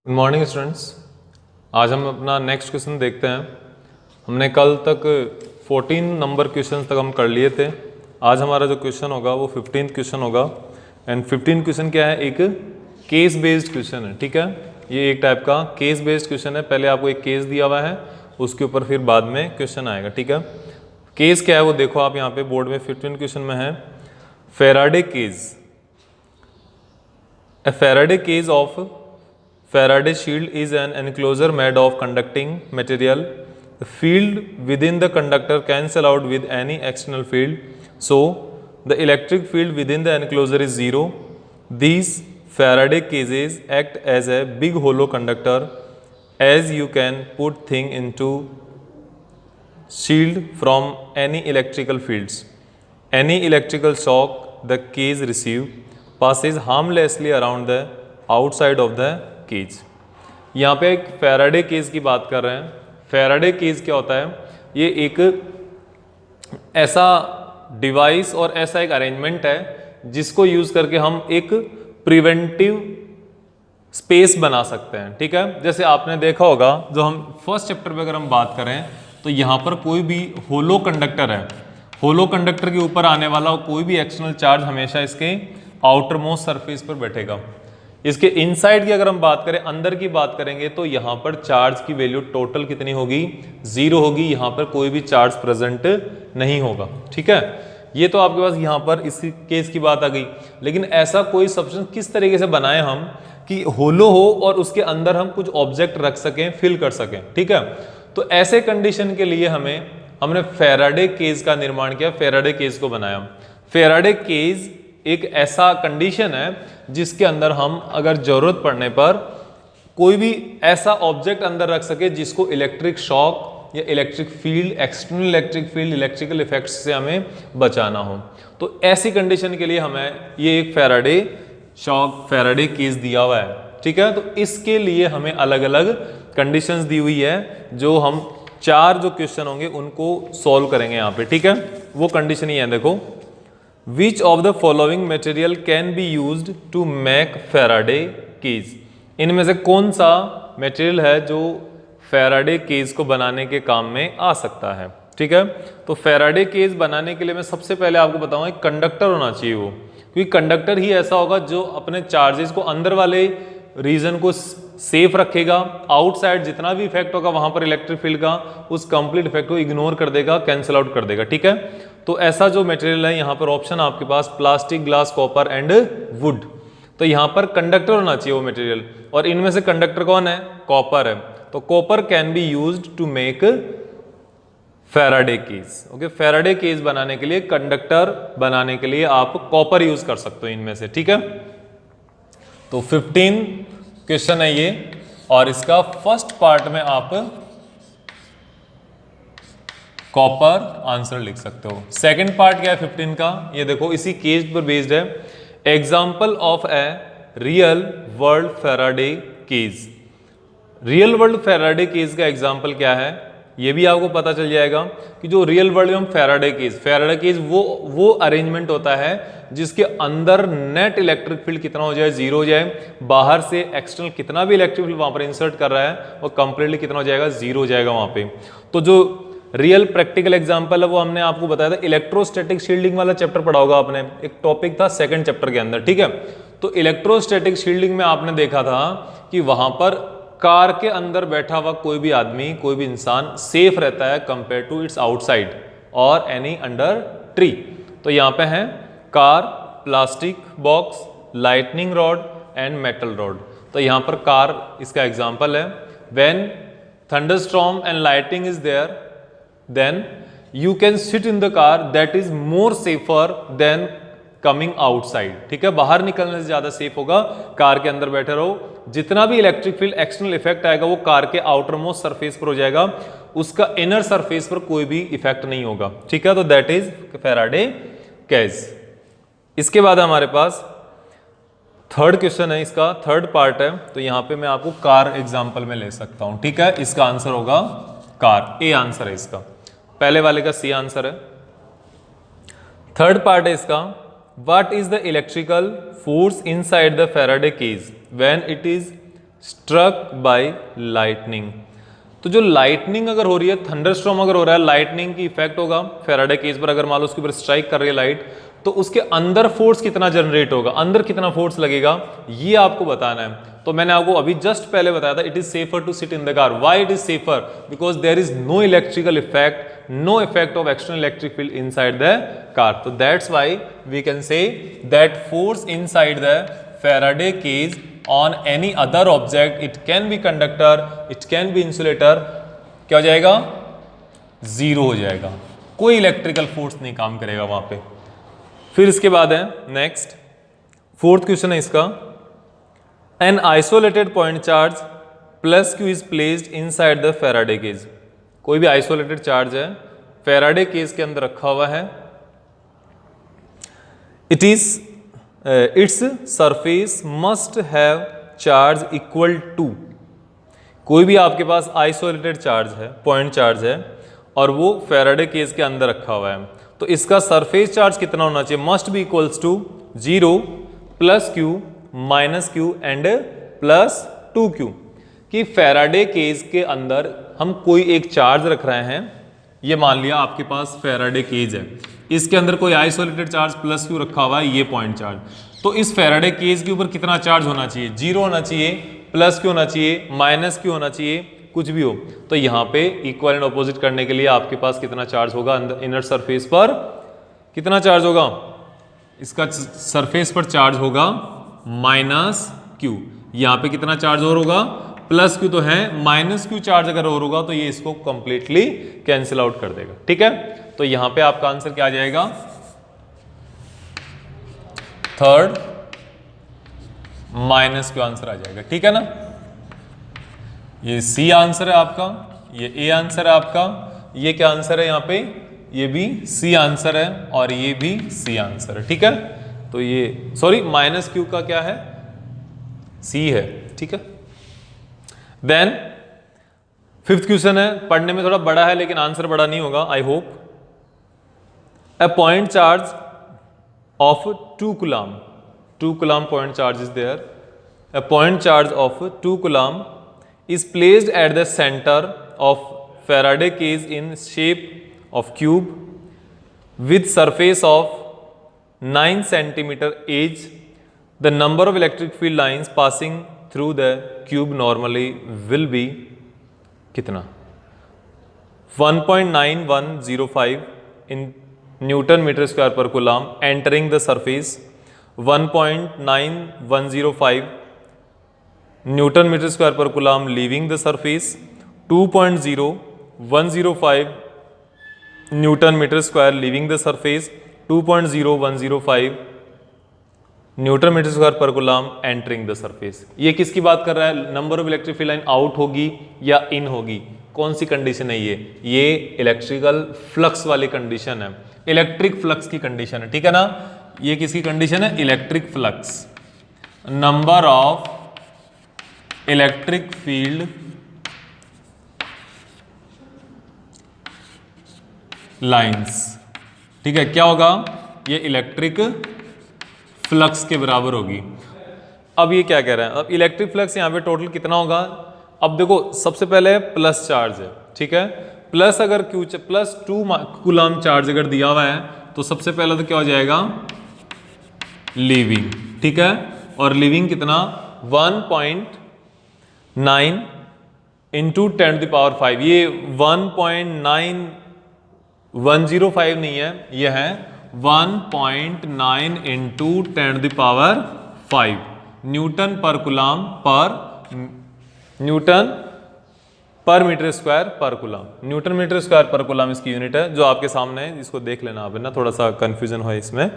Good morning students. आज हम अपना नेक्स्ट क्वेश्चन देखते हैं। हमने कल तक 14 नंबर क्वेश्चन तक हम कर लिए थे। आज हमारा जो क्वेश्चन होगा वो 15th क्वेश्चन होगा। एंड 15 क्वेश्चन क्या है, एक केस बेस्ड क्वेश्चन है। ठीक है, ये एक टाइप का केस बेस्ड क्वेश्चन है। पहले आपको एक केस दिया हुआ है, उसके ऊपर फिर बाद में क्वेश्चन आएगा। ठीक है, केस क्या है वो देखो आप यहाँ पे बोर्ड में 15 क्वेश्चन में है। Faraday case, A Faraday case of Faraday shield is an enclosure made of conducting material. The field within the conductor cancel out with any external field. So, the electric field within the enclosure is zero. These Faraday cases act as a big hollow conductor, as you can put thing into shield from any electrical fields. Any electrical shock the case receive passes harmlessly around the outside of the cage. यहाँ पे एक Faraday cage की बात कर रहे हैं। Faraday cage क्या होता है, ये एक ऐसा डिवाइस और ऐसा एक अरेंजमेंट है जिसको यूज करके हम एक प्रिवेंटिव स्पेस बना सकते हैं। ठीक है, जैसे आपने देखा होगा जो हम फर्स्ट चैप्टर पे अगर हम बात करें तो यहाँ पर कोई भी होलो कंडक्टर है, होलो कंडक्टर के ऊपर आने वाला कोई भी एक्सटर्नल चार्ज हमेशा इसके आउटर मोस्ट सरफेस पर बैठेगा। इसके इनसाइड की अगर हम बात करें, अंदर की बात करेंगे तो यहाँ पर चार्ज की वैल्यू टोटल कितनी होगी, जीरो होगी। यहाँ पर कोई भी चार्ज प्रेजेंट नहीं होगा। ठीक है, ये तो आपके पास यहाँ पर इस केस की बात आ गई। लेकिन ऐसा कोई सब्सटेंस किस तरीके से बनाए हम कि होलो हो और उसके अंदर हम कुछ ऑब्जेक्ट रख सकें, फिल कर सकें। ठीक है, तो ऐसे कंडीशन के लिए हमने फेराडे केज का निर्माण किया, फेराडे केज को बनाया। फेराडे केज एक ऐसा कंडीशन है जिसके अंदर हम अगर जरूरत पड़ने पर कोई भी ऐसा ऑब्जेक्ट अंदर रख सके जिसको इलेक्ट्रिक शॉक या electric field, external electric field, electrical effects से हमें बचाना हो। तो ऐसी कंडीशन के लिए हमें ये एक फेराडे शॉक, फेराडे केस दिया हुआ है। ठीक है, तो इसके लिए हमें अलग अलग कंडीशंस दी हुई है, जो हम 4 जो क्वेश्चन होंगे उनको सॉल्व करेंगे यहाँ पे। ठीक है, वो कंडीशन ही है, देखो। Which of the following material can be used to make Faraday keys? इनमें से कौन सा मटेरियल है जो फेराडे केज को बनाने के काम में आ सकता है। ठीक है, तो फेराडे केज बनाने के लिए मैं सबसे पहले आपको बताऊंगा एक कंडक्टर होना चाहिए वो, क्योंकि कंडक्टर ही ऐसा होगा जो अपने चार्जेस को अंदर वाले रीजन को सेफ रखेगा, आउटसाइड जितना भी इफेक्ट होगा वहां पर इलेक्ट्रिक फील्ड का, उस कंप्लीट इफेक्ट को इग्नोर कर देगा, कैंसिल आउट कर देगा। ठीक है, तो ऐसा जो मटेरियल है यहाँ पर ऑप्शन आपके पास plastic, glass, copper and wood. तो यहाँ पर कंडक्टर होना चाहिए वो मटेरियल, और इनमें से कंडक्टर कौन है, कॉपर है। तो copper can be used to make Faraday cage. Okay, Faraday cage बनाने के लिए, कंडक्टर बनाने के लिए आप कॉपर यूज कर सकते हो इनमें से। ठीक है, तो 15 क्वेश्चन है ये, और इसका फर्स्ट पार्ट में आप कॉपर आंसर लिख सकते हो। सेकंड पार्ट क्या है 15 का, ये देखो इसी केस पर बेस्ड है। Example of a real world Faraday cage. Real world Faraday cage का एग्जाम्पल क्या है, ये भी आपको पता चल जाएगा कि जो रियल वर्ल्ड में हम फेराडे केज वो अरेंजमेंट होता है जिसके अंदर नेट इलेक्ट्रिक फील्ड कितना हो जाए, जीरो हो जाए। बाहर से एक्सटर्नल कितना भी इलेक्ट्रिक फील्ड वहां पर इंसर्ट कर रहा है वो कंप्लीटली कितना हो जाएगा, जीरो हो जाएगा वहां पे। तो जो रियल प्रैक्टिकल एग्जांपल है वो हमने आपको बताया था, इलेक्ट्रोस्टैटिक शील्डिंग वाला चैप्टर पढ़ा होगा आपने, एक टॉपिक था सेकंड चैप्टर के अंदर। ठीक है, तो इलेक्ट्रोस्टैटिक शील्डिंग में आपने देखा था कि वहां पर कार के अंदर बैठा हुआ कोई भी आदमी, कोई भी इंसान सेफ रहता है कंपेयर टू इट्स आउटसाइड और एनी अंडर ट्री। तो यहाँ पे है car, plastic box, lightning rod and metal rod. तो यहाँ पर कार इसका एग्जाम्पल है। When thunderstorm and lightning is there then you can sit in the car, that is more safer than coming outside. ठीक है, बाहर निकलने से ज्यादा सेफ होगा कार के अंदर बैठे रहो। जितना भी इलेक्ट्रिक फील्ड एक्सटर्नल इफेक्ट आएगा वो कार के आउटर मोस्ट सरफेस पर हो जाएगा, उसका इनर सरफेस पर कोई भी इफेक्ट नहीं होगा। ठीक है, तो दैट इज फेराडे केज। इसके बाद हमारे पास थर्ड क्वेश्चन है, इसका थर्ड पार्ट है। तो यहां पे मैं आपको कार एग्जांपल में ले सकता हूं। ठीक है, इसका आंसर होगा कार, ए आंसर है इसका। पहले वाले का सी आंसर है। थर्ड पार्ट है इसका, What is the electrical force inside the Faraday cage when it is struck by lightning. तो जो लाइटनिंग अगर हो रही है, थंडरस्टॉर्म अगर हो रहा है, लाइटनिंग की इफेक्ट होगा फैराडे केज पर। अगर मान लो उसके ऊपर स्ट्राइक कर रही है लाइट, तो उसके अंदर फोर्स कितना जनरेट होगा, अंदर कितना फोर्स लगेगा, ये आपको बताना है। तो मैंने आपको अभी जस्ट पहले बताया था, it is safer to sit in the car. Why it is safer? Because there is no electrical effect, no effect of external electric field inside the car. तो that's why we can say that force inside the Faraday cage on any other object, it can be conductor, it can be insulator, क्या हो जाएगा? Zero हो जाएगा, कोई electrical force नहीं काम करेगा वहां पे। फिर इसके बाद है नेक्स्ट, फोर्थ क्वेश्चन है इसका, an isolated point charge plus Q is placed inside the Faraday cage. कोई भी आइसोलेटेड चार्ज है, फैराडे केज के अंदर रखा हुआ है, it is its surface must have charge equal to. कोई भी आपके पास आइसोलेटेड चार्ज है, पॉइंट चार्ज है, और वो फैराडे केज के अंदर रखा हुआ है, तो इसका सरफेस चार्ज कितना होना चाहिए? Must be equals to 0 plus Q minus Q and plus 2q। कि फैराडे केज के अंदर हम कोई एक चार्ज रख रहे हैं, ये मान लिया आपके पास फैराडे केज है, इसके अंदर कोई आइसोलेटेड चार्ज प्लस क्यू रखा हुआ है, ये पॉइंट चार्ज। तो इस फैराडे केज के ऊपर कितना चार्ज होना चाहिए? 0 होना चाहिए, प्लस क्यू होना चाहिए, माइनस क्यू होना चाहिए, कुछ भी हो। तो यहाँ पे इक्वल एंड ऑपोजिट करने के लिए आपके पास कितना चार्ज होगा? इनर सरफेस पर कितना चार्ज होगा? इसका सरफेस पर चार्ज होगा माइनस क्यू। यहाँ पे कितना चार्ज और होगा? प्लस क्यू तो है, माइनस क्यू चार्ज अगर और होगा तो ये इसको कंप्लीटली कैंसिल आउट कर देगा। ठीक है, तो यहां पे आपका आंसर क्या आ जाएगा? थर्ड माइनस क्यू आंसर आ जाएगा। ठीक है ना, ये सी आंसर है आपका, ये ए आंसर है आपका, ये क्या आंसर है यहाँ पे? ये भी सी आंसर है और ये भी सी आंसर है। ठीक है, तो ये सॉरी माइनस क्यू का क्या है? सी है। ठीक है, देन फिफ्थ क्वेश्चन है, पढ़ने में थोड़ा बड़ा है लेकिन आंसर बड़ा नहीं होगा, I hope. A point charge of 2 coulomb, 2 coulomb point charge is there. A point charge of 2 coulomb is placed at the center of Faraday cage in shape of cube with surface of 9 centimeter edge. The number of electric field lines passing through the cube normally will be कितना? 1.9105 in newton metre square per coulomb entering the surface, 1.9105 newton metre square per coulomb leaving the surface, 2.0105 newton metre square leaving the surface, 2.0105 newton metre square per coulomb entering the surface. ये किसकी बात कर रहा है? Number of electric field line out होगी या in होगी? कौन सी कंडीशन है ये इलेक्ट्रिकल फ्लक्स वाली कंडीशन है, इलेक्ट्रिक फ्लक्स की कंडीशन है। ठीक है ना, ये किसकी कंडीशन है? Electric flux. Number of electric field lines, ठीक है, क्या होगा? ये इलेक्ट्रिक फ्लक्स के बराबर होगी। अब ये क्या कह रहे हैं? अब इलेक्ट्रिक फ्लक्स यहां पे टोटल कितना होगा? अब देखो, सबसे पहले प्लस चार्ज है, ठीक है, प्लस अगर क्यू प्लस 2 कूलम चार्ज अगर दिया हुआ है तो सबसे पहले तो क्या हो जाएगा? लीविंग। ठीक है, और लीविंग कितना? 1.9 इंटू 10⁵। ये 1.9105 नहीं है, ये है 1.9 इंटू 10⁵ न्यूटन पर कूलम न्यूटन पर metre square per coulomb. Newton metre square per coulomb इसकी यूनिट है, जो आपके सामने है, इसको देख लेना आप, ना थोड़ा सा कंफ्यूजन हो इसमें।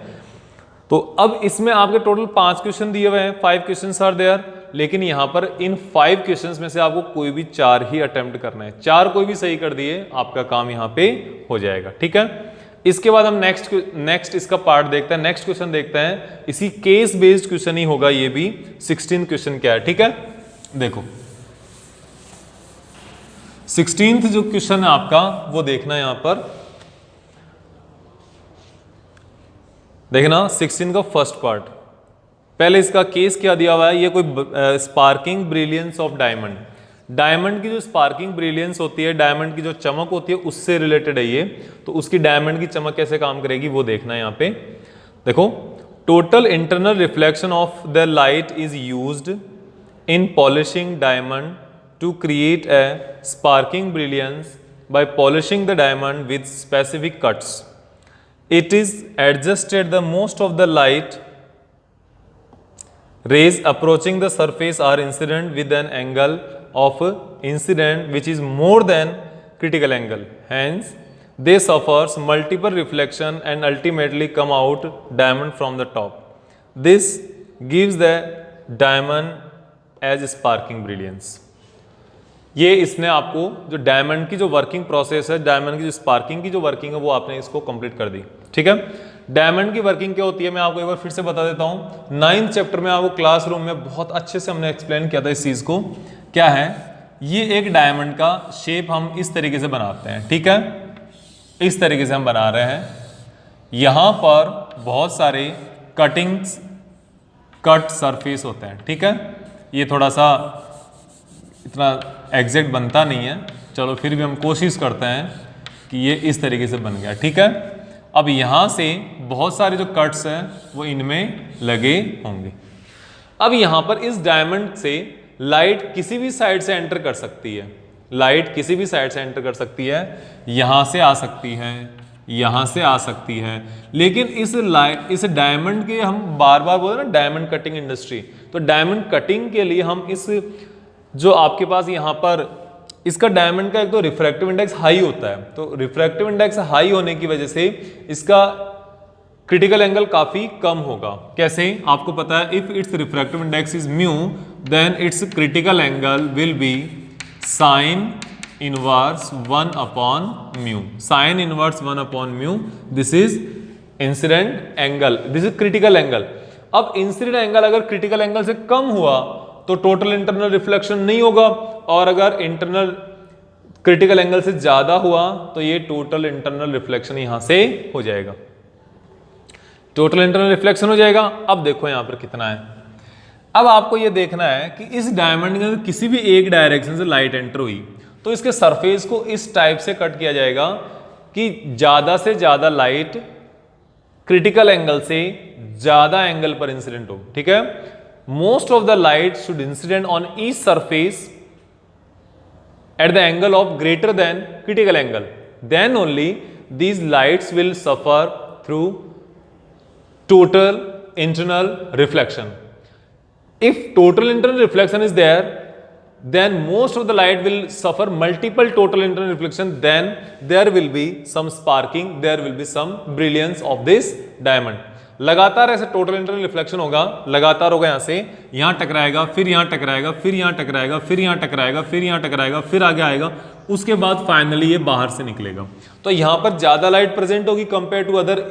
तो अब इसमें आपके टोटल 5 क्वेश्चन दिए हुए हैं, 5 क्वेश्चन आर देयर, लेकिन यहां पर इन 5 क्वेश्चंस में से आपको कोई भी 4 ही अटेम्प्ट करना है। 4 कोई भी सही कर दिए, आपका काम यहां पे हो जाएगा। ठीक है, इसके बाद हम नेक्स्ट इसका पार्ट देखते हैं, नेक्स्ट क्वेश्चन देखते हैं। इसी केस बेस्ड क्वेश्चन ही होगा ये भी। 16th क्वेश्चन क्या है? ठीक है, देखो 16th जो क्वेश्चन है आपका वो देखना यहां पर, देखना 16 का फर्स्ट पार्ट। पहले इसका केस क्या दिया हुआ है, ये कोई sparking brilliance of diamond, diamond की जो स्पार्किंग ब्रिलियंस होती है, डायमंड की जो चमक होती है उससे रिलेटेड है ये। तो उसकी डायमंड की चमक कैसे काम करेगी वो देखना है यहाँ पे। देखो, total internal reflection of the light is used in polishing diamond to create a sparking brilliance by polishing the diamond with specific cuts. It is adjusted the most of the light rays approaching the surface are incident with an angle of incident which is more than critical angle. Hence, they suffers multiple reflection and ultimately come out diamond from the top. This gives the diamond as sparking brilliance. ये इसने आपको जो diamond की जो working process है, diamond की जो sparking की जो वर्किंग है वो आपने इसको कंप्लीट कर दी। ठीक है, डायमंड की वर्किंग क्या होती है मैं आपको एक बार फिर से बता देता हूं। 9th चैप्टर में आपको क्लासरूम में बहुत अच्छे से हमने एक्सप्लेन किया था इस चीज को। क्या है, ये एक डायमंड का शेप हम इस तरीके से बनाते हैं। ठीक है, इस तरीके से हम बना रहे हैं। यहां पर बहुत सारे कटिंग्स, कट सरफेस होते हैं। ठीक है, ये थोड़ा सा इतना एग्जैक्ट बनता नहीं है, चलो फिर भी हम कोशिश करते हैं कि ये इस तरीके से बन गया। ठीक है, अब यहां से बहुत सारे जो कट्स हैं वो इनमें लगे होंगे। अब यहां पर इस डायमंड से लाइट किसी भी साइड से एंटर कर सकती है, लाइट किसी भी साइड से एंटर कर सकती है, यहां से आ सकती है, यहां से आ सकती है। लेकिन इस डायमंड के हम बार बार बोल रहे हैं ना, डायमंड कटिंग इंडस्ट्री, तो डायमंड कटिंग के लिए हम इस जो आपके पास यहाँ पर इसका डायमंड का एक तो रिफ्रैक्टिव इंडेक्स हाई होता है, तो रिफ्रैक्टिव इंडेक्स हाई होने की वजह से इसका क्रिटिकल एंगल काफी कम होगा। कैसे, आपको पता है, if its refractive index is mu then its critical angle will be sine inverse 1 upon mu. Sine inverse 1 upon mu, this is incident angle, this is critical angle. अब इंसिडेंट एंगल अगर critical angle से कम हुआ तो total internal reflection नहीं होगा, और अगर इंटरनल क्रिटिकल एंगल से ज्यादा हुआ तो ये टोटल इंटरनल रिफ्लेक्शन यहां से हो जाएगा, टोटल इंटरनल रिफ्लेक्शन हो जाएगा। अब देखो यहां पर कितना है। अब आपको ये देखना है कि इस डायमंड में किसी भी एक डायरेक्शन से लाइट एंटर हुई तो इसके सरफेस को इस टाइप से कट किया जाएगा कि ज्यादा से ज्यादा लाइट क्रिटिकल एंगल से ज्यादा एंगल पर इंसिडेंट हो। ठीक है, most of the light should incident on each surface at the angle of greater than critical angle, then only these lights will suffer through total internal reflection. If total internal reflection is there, then most of the light will suffer multiple total internal reflection, then there will be some sparking, there will be some brilliance of this diamond. लगातार ऐसे total internal reflection होगा, लगातार होगा, यहां से यहां टकराएगा, फिर यहां टकराएगा, फिर यहां टकराएगा, फिर यहां टकराएगा, फिर यहां टकराएगा, फिर आगे आएगा, उसके बाद फाइनली ये बाहर से निकलेगा। तो यहां पर ज्यादा लाइट प्रेजेंट होगी कंपेयर टू अदर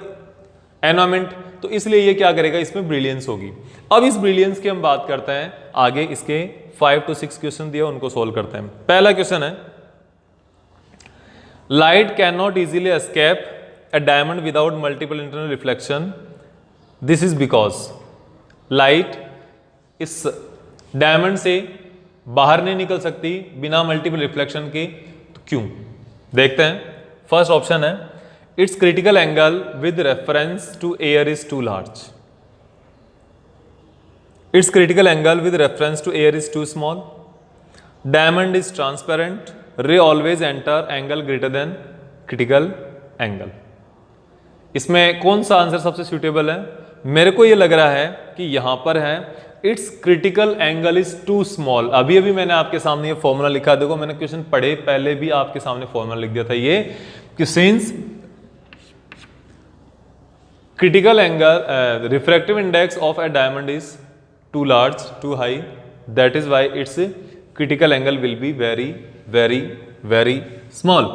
एनवायरमेंट, तो इसलिए ये क्या करेगा, इसमें ब्रिलियंस होगी। अब इस ब्रिलियंस की हम बात करते हैं आगे, इसके 5 to 6 क्वेश्चन दिए उनको सोल्व करते हैं। पहला क्वेश्चन है, light can not easily escape a diamond without multiple internal reflection. This is because light इस डायमंड से बाहर नहीं निकल सकती बिना मल्टीपल रिफ्लेक्शन के, तो क्यों? देखते हैं। फर्स्ट ऑप्शन है its critical angle with reference to air is too large. Its critical angle with reference to air is too small. Diamond is transparent. Ray always enter angle greater than critical angle. इसमें कौन सा answer सबसे suitable है? मेरे को ये लग रहा है कि यहां पर है its critical angle is too small. अभी अभी मैंने आपके सामने ये फॉर्मूला लिखा, देखो मैंने क्वेश्चन पढ़े पहले भी आपके सामने फॉर्मूला लिख दिया था ये कि since critical angle refractive index of a diamond is too large, too high, that is why its critical angle will be very very very small.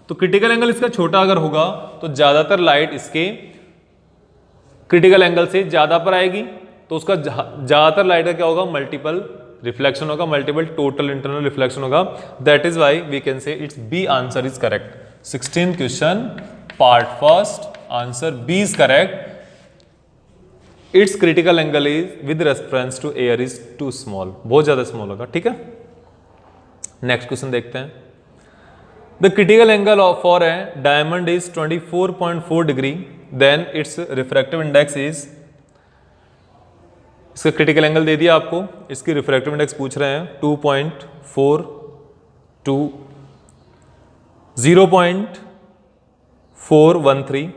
तो critical angle इसका छोटा अगर होगा तो ज्यादातर लाइट इसके critical angle से ज्यादा पर आएगी, तो उसका ज्यादातर लाइट का क्या होगा, मल्टीपल रिफ्लेक्शन होगा, मल्टीपल टोटल इंटरनल रिफ्लेक्शन होगा. That is why we can say its B answer is correct. 16th question part first answer B is correct. Its critical angle is with reference to air is too small, बहुत ज्यादा small होगा, ठीक है। Next question देखते हैं। The critical angle for a diamond is 24.4 degree, then its refractive index is, इसका critical angle दे दिया आपको, इसकी रिफ्रैक्टिव इंडेक्स पूछ रहे हैं 2.4 टू 0.413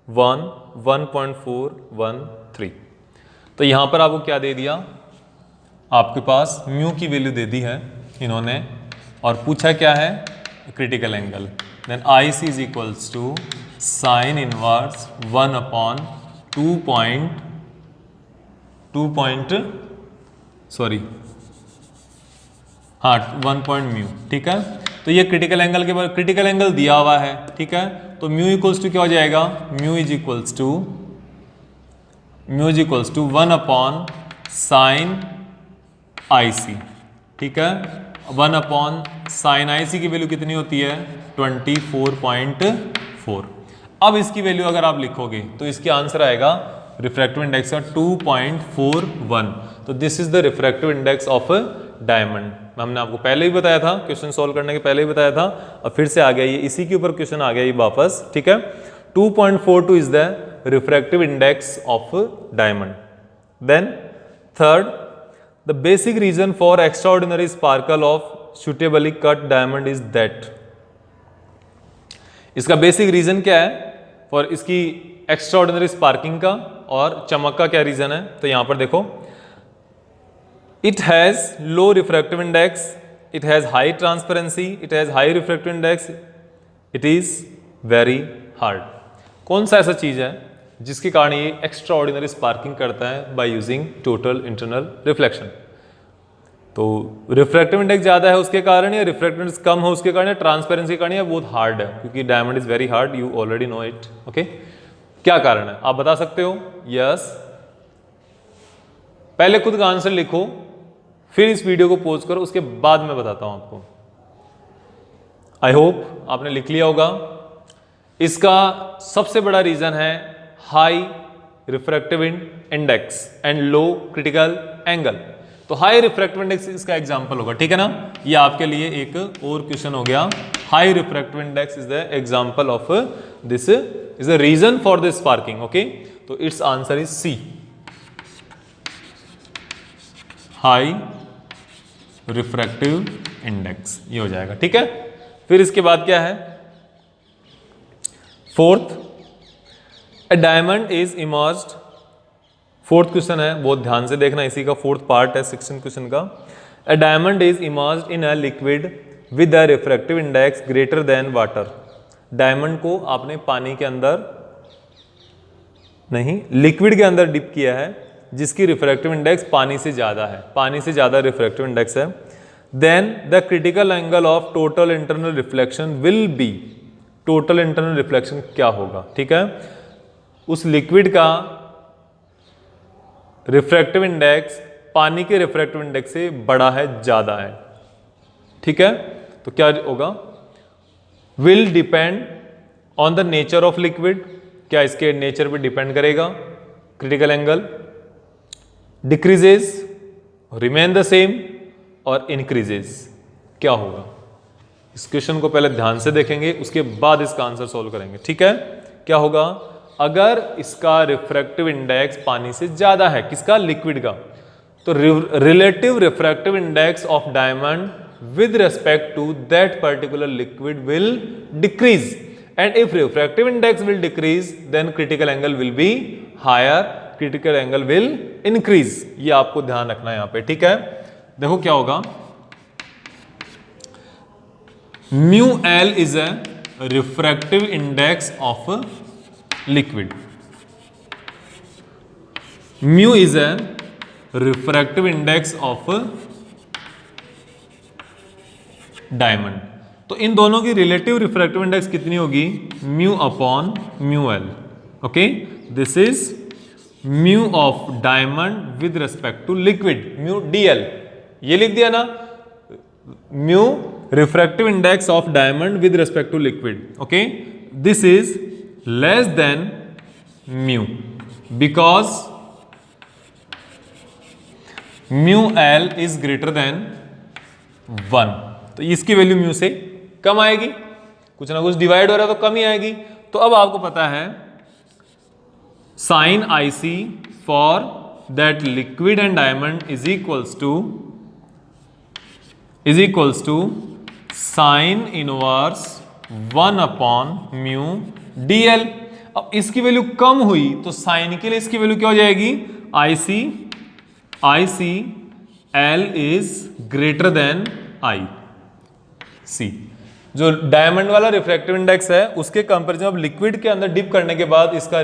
1 1.413। तो यहां पर आपको क्या दे दिया, आपके पास म्यू की वैल्यू दे दी है इन्होंने, और पूछा क्या है critical angle. Then I C is equals to sine inverse 1 upon 1 point mu, ठीक है। तो ये क्रिटिकल एंगल के बाद क्रिटिकल एंगल दिया हुआ है, ठीक है। तो म्यू इक्वल्स टू क्या हो जाएगा, mu is equals to 1 upon sine I C, ठीक है। 1 अपॉन साइन आई सी की वैल्यू कितनी होती है 24.4। अब इसकी वैल्यू अगर आप लिखोगे तो इसकी आंसर आएगा रिफ्रैक्टिव इंडेक्स का 2.41। तो this is the refractive index of diamond. हमने आपको पहले ही बताया था, क्वेश्चन सॉल्व करने के पहले ही बताया था, और फिर से आ गया ये, इसी के ऊपर क्वेश्चन आ गया ये वापस, ठीक है। 2.42 is the refractive index of diamond. Then third, the basic reason for extraordinary sparkle of suitably cut diamond is that, इसका बेसिक रीजन क्या है फॉर इसकी एक्स्ट्राऑर्डिनरी स्पार्किंग का, और चमक का क्या रीजन है। तो यहां पर देखो, it has low refractive index, it has high transparency, it has high refractive index, it is very hard. कौन सा ऐसा चीज है जिसके कारण ये एक्स्ट्राऑर्डिनरी स्पार्किंग करता है by using total internal reflection. तो रिफ्रैक्टिव इंडेक्स ज्यादा है उसके कारण, या रिफ्रैक्टिव इंडेक्स कम है उसके कारण, या ट्रांसपेरेंसी के कारण, या बहुत हार्ड है, क्योंकि diamond is very hard, you already know it, okay. क्या कारण है आप बता सकते हो, यस। पहले खुद का आंसर लिखो, फिर इस वीडियो को पॉज करो, उसके बाद मैं बताता हूं आपको। आई होप आपने लिख लिया होगा। इसका सबसे बड़ा रीजन है high refractive index and low critical angle. तो हाई रिफ्रैक्टिव इंडेक्स इसका एग्जांपल होगा, ठीक है ना। ये आपके लिए एक और क्वेश्चन हो गया। High refractive index is the example of this, is the reason for this sparking, okay. तो it's answer is C, high refractive index, ये हो जाएगा, ठीक है। फिर इसके बाद क्या है, fourth, A diamond is emerged. Fourth question है, बहुत ध्यान से देखना, इसी का फोर्थ पार्ट है 16 क्वेश्चन का। A diamond is immersed in a liquid with a refractive index greater than water. Diamond को आपने पानी के अंदर नहीं, लिक्विड के अंदर डिप किया है जिसकी रिफ्रैक्टिव इंडेक्स पानी से ज्यादा है, पानी से ज्यादा रिफ्रैक्टिव इंडेक्स है। Then the critical angle of total internal reflection will be, total internal reflection क्या होगा, ठीक है। उस लिक्विड का रिफ्रैक्टिव इंडेक्स पानी के रिफ्रैक्टिव इंडेक्स से बड़ा है, ज्यादा है, ठीक है। तो क्या होगा, will depend on the nature of liquid, क्या इसके नेचर पे डिपेंड करेगा। Critical angle decreases, remain the same, और इंक्रीजेस, क्या होगा। इस क्वेश्चन को पहले ध्यान से देखेंगे, उसके बाद इसका आंसर सॉल्व करेंगे, ठीक है। क्या होगा, अगर इसका रिफ्रैक्टिव इंडेक्स पानी से ज्यादा है, किसका, लिक्विड का, तो relative refractive index of diamond with respect to that particular liquid will decrease, and if refractive index will decrease then critical angle will be higher, critical angle will increase। ये आपको ध्यान रखना है यहां पे, ठीक है। देखो क्या होगा, mu L is a refractive index of liquid, mu is a refractive index of diamond. तो इन दोनों की रिलेटिव रिफ्रैक्टिव इंडेक्स कितनी होगी, mu upon mu L, okay. This is mu of diamond with respect to liquid, mu DL, ये लिख दिया ना, mu refractive index of diamond with respect to liquid, okay. This is less than mu because mu L is greater than 1, तो इसकी value mu से कम आएगी, कुछ ना कुछ डिवाइड हो रहा है तो कम ही आएगी। तो अब आपको पता है sine I C for that liquid and diamond is equals to sine inverse 1 upon mu D L. अब इसकी वैल्यू कम हुई तो साइन के लिए इसकी वैल्यू क्या हो जाएगी, I C L is greater than I C. जो डायमंड वाला रिफ्रैक्टिव इंडेक्स है उसके कंपेरिजन अब लिक्विड के अंदर डिप करने के बाद इसका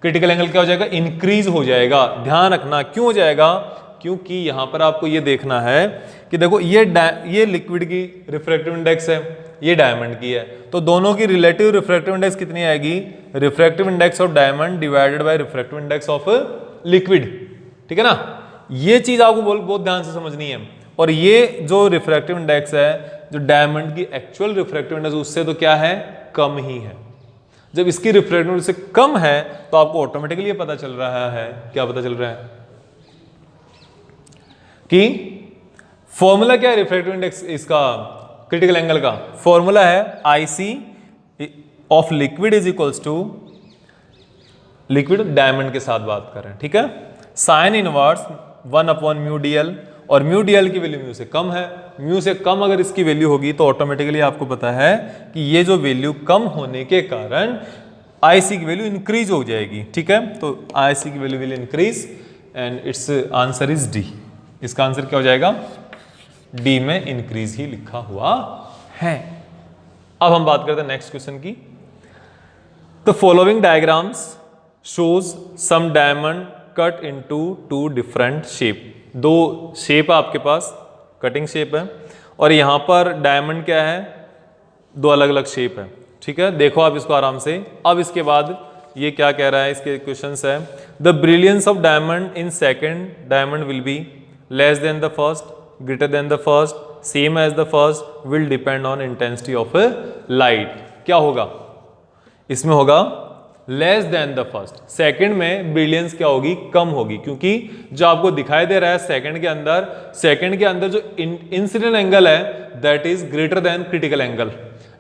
क्रिटिकल एंगल क्या हो जाएगा, इंक्रीज हो जाएगा। ध्यान रखना क्यों हो जाएगा, क्योंकि यहां पर आपको ये देखना है कि देखो ये लिक्विड की रिफ्रैक्टिव इंडेक्स है, ये डायमंड की है, तो दोनों की रिलेटिव रिफ्रैक्टिव इंडेक्स कितनी आएगी, refractive index of diamond divided by refractive index of liquid. ठीक है ना, ये चीज आपको बहुत ध्यान से समझनी है। और ये जो रिफ्रैक्टिव इंडेक्स है, जो डायमंड की एक्चुअल रिफ्रैक्टिव इंडेक्स उससे तो क्या है, कम ही है। जब इसकी रिफ्रैक्टिव इंडेक्स से कम है तो आपको ऑटोमेटिकली ये पता चल रहा है, क्या पता चल रहा है कि फॉर्मूला क्या है रिफ्रैक्टिव इंडेक्स इसका क्रिटिकल एंगल का, फॉर्मूला है I C of liquid is equals to, liquid diamond के साथ बात कर रहे हैं, ठीक है, sine inverse 1 upon mu D L, और म्यू डी एल की वैल्यू म्यू से कम है। म्यू से कम अगर इसकी वैल्यू होगी तो ऑटोमेटिकली आपको पता है कि ये जो वैल्यू कम होने के कारण आई सी की वैल्यू इंक्रीज हो जाएगी। ठीक है, तो आई सी की value will increase and it's answer is D. इसका आंसर क्या हो जाएगा, डी में इंक्रीज ही लिखा हुआ है। अब हम बात करते हैं नेक्स्ट क्वेश्चन की। The following diagrams shows some diamond cut into 2 different shape. 2 shape आपके पास, कटिंग शेप है, और यहां पर डायमंड क्या है, 2 अलग अलग शेप है। ठीक है, देखो आप इसको आराम से। अब इसके बाद ये क्या कह रहा है, इसके क्वेश्चंस है, the brilliance of diamond in second diamond will be less than the first, greater than the first, same as the first, will depend on intensity of light. क्या होगा इसमें, होगा less than the first. Second में brilliance क्या होगी, कम होगी, क्योंकि जो आपको दिखाई दे रहा है सेकंड के अंदर जो इंसिडेंट एंगल है that is greater than critical angle.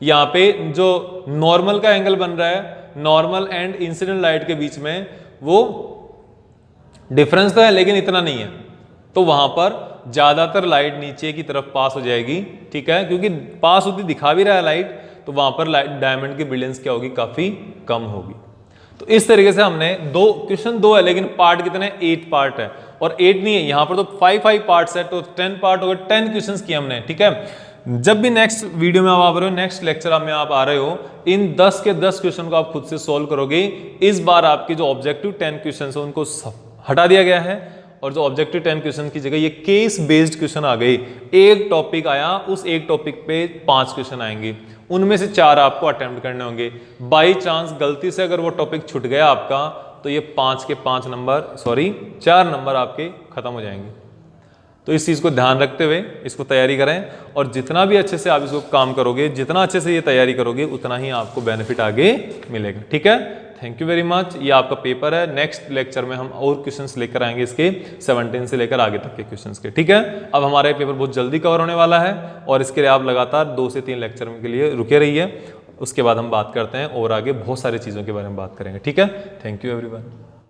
यहाँ पे जो नॉर्मल का एंगल बन रहा है, नॉर्मल एंड इंसिडेंट लाइट के बीच में वो डिफरेंस तो है लेकिन इतना नहीं है, तो वहां पर ज्यादातर लाइट नीचे की तरफ पास हो जाएगी। ठीक है, क्योंकि पास होती दिखा भी रहा है लाइट, तो वहां पर डायमंड की ब्रिलियंस क्या होगी, काफी कम होगी। तो इस तरीके से हमने क्वेश्चन 2 है लेकिन पार्ट कितने, 8 पार्ट है, और 8 नहीं है यहाँ पर तो 5 पार्ट्स है, तो 10 पार्ट हो गए, 10 क्वेश्चंस किए हमने। ठीक है, जब भी नेक्स्ट वीडियो में आप आ रहे हो, नेक्स्ट लेक्चर में आप आ रहे हो, इन 10 के 10 क्वेश्चन को आप खुद से सोल्व करोगे। इस बार आपके जो ऑब्जेक्टिव 10 क्वेश्चन है उनको हटा दिया गया है, और जो ऑब्जेक्टिव 10 क्वेश्चन की जगह ये केस बेस्ड क्वेश्चन आ गए। एक टॉपिक आया, उस एक टॉपिक पे 5 क्वेश्चन आएंगे, उनमें से 4 आपको अटेम्प्ट करने होंगे। बाई चांस गलती से अगर वो टॉपिक छूट गया आपका, तो ये 4 नंबर आपके खत्म हो जाएंगे। तो इस चीज को ध्यान रखते हुए इसको तैयारी करें, और जितना भी अच्छे से आप इसको काम करोगे, जितना अच्छे से ये तैयारी करोगे, उतना ही आपको बेनिफिट आगे मिलेगा। ठीक है, थैंक यू वेरी मच। ये आपका पेपर है, नेक्स्ट लेक्चर में हम और क्वेश्चंस लेकर आएंगे इसके 17 से लेकर आगे तक के क्वेश्चंस के। ठीक है, अब हमारा ये पेपर बहुत जल्दी कवर होने वाला है, और इसके लिए आप लगातार 2 से 3 लेक्चर के लिए रुके रहिए। उसके बाद हम बात करते हैं और आगे बहुत सारी चीज़ों के बारे में बात करेंगे। ठीक है, थैंक यू एवरीवन।